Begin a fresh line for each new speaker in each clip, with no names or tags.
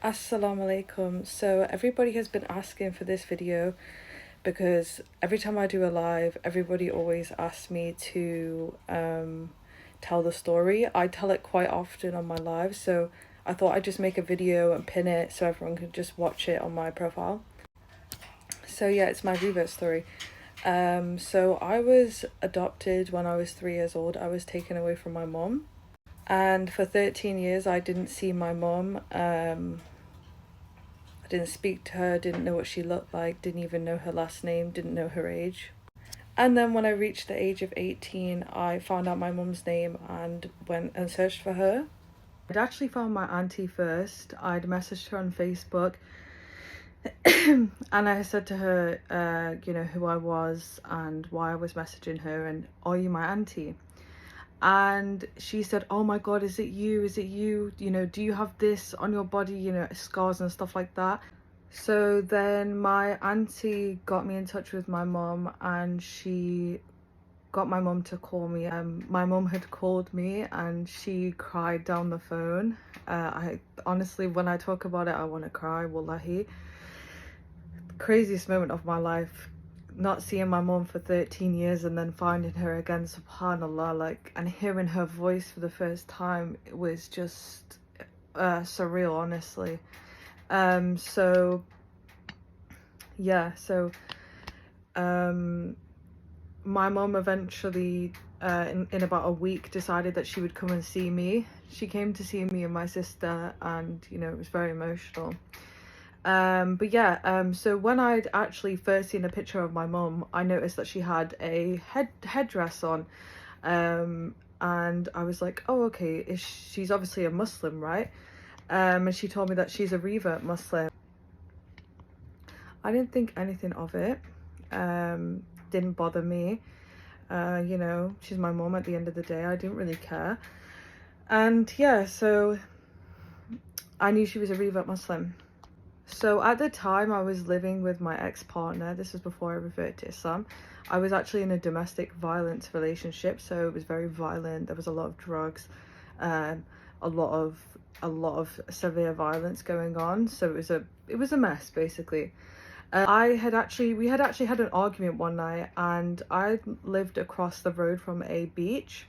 Assalamu alaikum. So everybody has been asking for this video because every time I do a live, everybody always asks me to tell the story. I tell it quite often on my live, so I thought I'd just make a video and pin it so everyone could just watch it on my profile. So yeah, it's my revert story. So I was adopted when I was 3 years old. I was taken away from my mom, and for 13 years I didn't see my mom. I didn't speak to her, didn't know what she looked like, didn't even know her last name, didn't know her age. And then when I reached the age of 18, I found out my mum's name and went and searched for her. I'd actually found my auntie first. I'd messaged her on Facebook and I said to her, who I was and why I was messaging her and, are you my auntie? And she said, oh my god, is it you, do you have this on your body, scars and stuff like that? So then my auntie got me in touch with my mom and she got my mom to call me. My mom had called me and she cried down the phone. I honestly, when I talk about it, I want to cry, wallahi. Craziest moment of my life, not seeing my mom for 13 years and then finding her again, subhanallah, and hearing her voice for the first time, it was just surreal, honestly. So my mom eventually in about a week decided that she would come and see me. She came to see me and my sister, and it was very emotional. So when I'd actually first seen a picture of my mom, I noticed that she had a headdress on, and I was like, oh, okay, she's obviously a Muslim, right? And she told me that she's a revert Muslim. I didn't think anything of it. Didn't bother me. She's my mom at the end of the day. I didn't really care. And yeah, so I knew she was a revert Muslim. So at the time I was living with my ex-partner. This was before I reverted to Islam. I was actually in a domestic violence relationship, so it was very violent. There was a lot of drugs, a lot of severe violence going on. So it was a mess, basically. We had actually had an argument one night, and I lived across the road from a beach.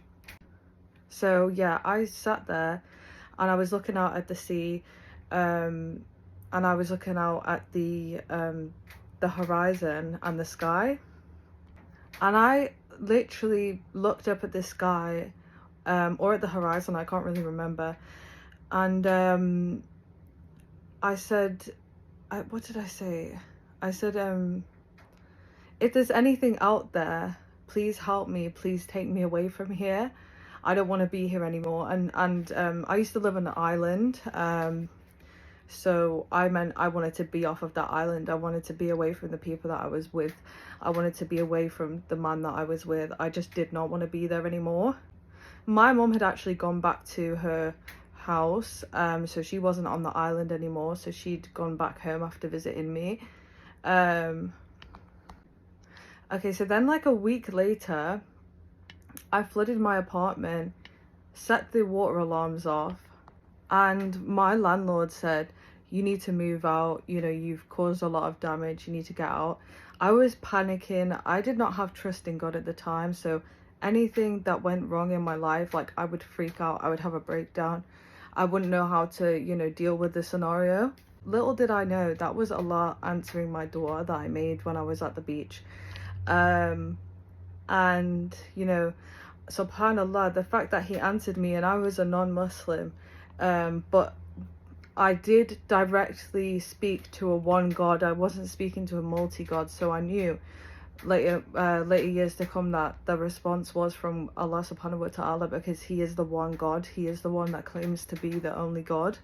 So yeah, I sat there and I was looking out at the sea, and I was looking out at the horizon and the sky, and I literally looked up at the sky, or at the horizon, I can't really remember, and I said, what did I say? I said, if there's anything out there, please help me, please take me away from here. I don't want to be here anymore. And I used to live on an island, so I meant I wanted to be off of that island. I wanted to be away from the people that I was with. I wanted to be away from the man that I was with. I just did not want to be there anymore. My mom had actually gone back to her house, so she wasn't on the island anymore, so she'd gone back home after visiting me. Okay, so then like a week later, I flooded my apartment, set the water alarms off, and my landlord said, you need to move out, you've caused a lot of damage, you need to get out. I was panicking. I did not have trust in God at the time, so anything that went wrong in my life, I would freak out, I would have a breakdown. I wouldn't know how to, deal with the scenario. Little did I know that was Allah answering my dua that I made when I was at the beach. And subhanallah, the fact that he answered me, and I was a non-Muslim, but I did directly speak to a one God. I wasn't speaking to a multi-God, so I knew later years to come that the response was from Allah subhanahu wa ta'ala, because he is the one God. He is the one that claims to be the only God.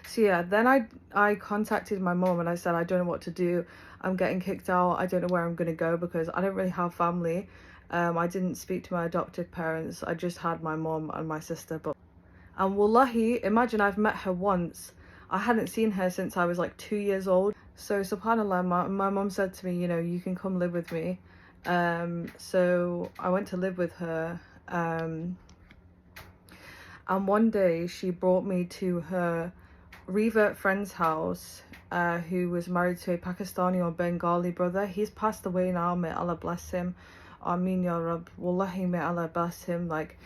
So yeah, then I contacted my mom and I said, I don't know what to do. I'm getting kicked out. I don't know where I'm going to go because I don't really have family. I didn't speak to my adopted parents. I just had my mom and my sister. And wallahi, imagine, I've met her once. I hadn't seen her since I was like 2 years old. So subhanallah, my mom said to me, you can come live with me. So I went to live with her. And one day she brought me to her revert friend's house, who was married to a Pakistani or Bengali brother. He's passed away now, may Allah bless him. Ameen ya Rab. Wallahi, may Allah bless him. Like,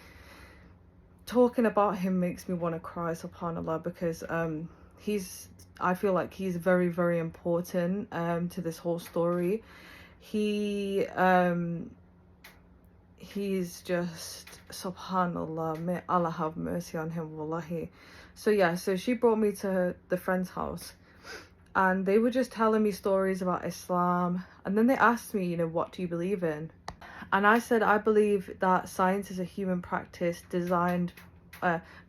talking about him makes me want to cry, subhanallah, because I feel like he's very, very important to this whole story. He's just, subhanallah, may Allah have mercy on him, wallahi. So yeah, so she brought me to the friend's house, and they were just telling me stories about Islam, and then they asked me, you know, what do you believe in? And I said, I believe that science is a human practice designed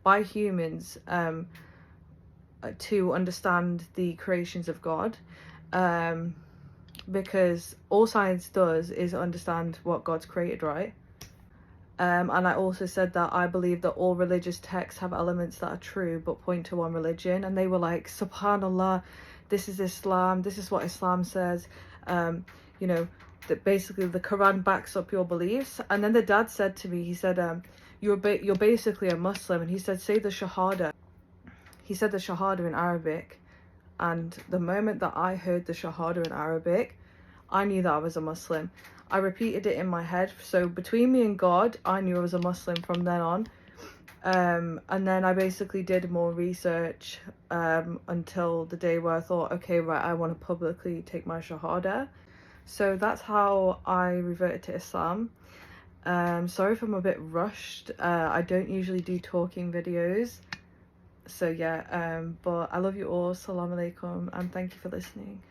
by humans to understand the creations of God, because all science does is understand what God's created, right? And I also said that I believe that all religious texts have elements that are true but point to one religion. And they were like, subhanallah, this is Islam, this is what Islam says, you know, that basically the Quran backs up your beliefs. And then the dad said to me, he said, you're basically a Muslim. And he said, say the Shahada. He said the Shahada in Arabic. And the moment that I heard the Shahada in Arabic, I knew that I was a Muslim. I repeated it in my head. So between me and God, I knew I was a Muslim from then on. And then I basically did more research until the day where I thought, okay, right, I want to publicly take my Shahada. So that's how I reverted to Islam. Sorry if I'm a bit rushed. I don't usually do talking videos. So yeah, but I love you all. Assalamu alaikum, and thank you for listening.